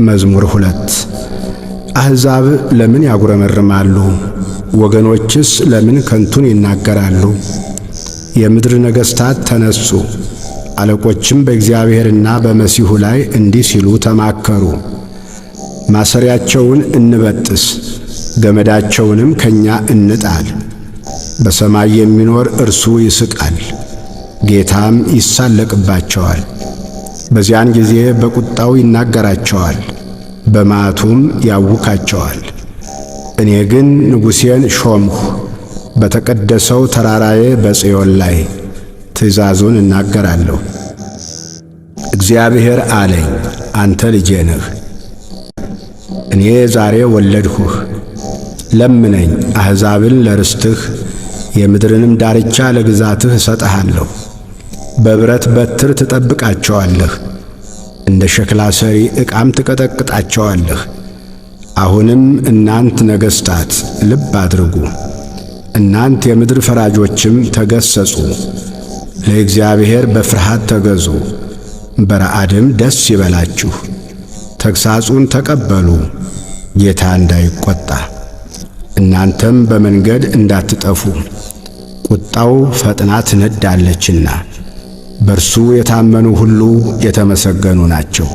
መዝሙር 2 አሕዛብ ለምን ያጉረመርማሉ? ወገኖችስ ለምን ከንቱን ይናገራሉ? የምድር ነገሥታት ተነሱ፣ አለቆችም በእግዚአብሔርና በመሲሑ ላይ እንዲህ ሲሉ ተማከሩ። ማሰሪያቸውን እንበጥስ፣ ገመዳቸውንም ከእኛ እንጣል። በሰማይ የሚኖር እርሱ ይስቃል፣ ጌታም ይሳለቅባቸዋል። በዚያን ጊዜ በቁጣው ይናገራቸዋል፣ በመዓቱም ያውካቸዋል። እኔ ግን ንጉሴን ሾምሁ፣ በተቀደሰው ተራራዬ በጽዮን ላይ ትእዛዙን እናገራለሁ። እግዚአብሔር አለኝ፣ አንተ ልጄ ነህ፣ እኔ ዛሬ ወለድሁህ። ለምነኝ፣ አሕዛብን ለርስትህ የምድርንም ዳርቻ ለግዛትህ እሰጥሃለሁ። በብረት በትር ትጠብቃቸዋለህ፣ እንደ ሸክላ ሰሪ ዕቃም ትቀጠቅጣቸዋለህ። አሁንም እናንት ነገሥታት ልብ አድርጉ፣ እናንት የምድር ፈራጆችም ተገሠጹ። ለእግዚአብሔር በፍርሃት ተገዙ፣ በረዓድም ደስ ይበላችሁ። ተግሣጹን ተቀበሉ፣ ጌታ እንዳይቈጣ፣ እናንተም በመንገድ እንዳትጠፉ። ቁጣው ፈጥና ትነዳለችና በእርሱ የታመኑ ሁሉ የተመሰገኑ ናቸው።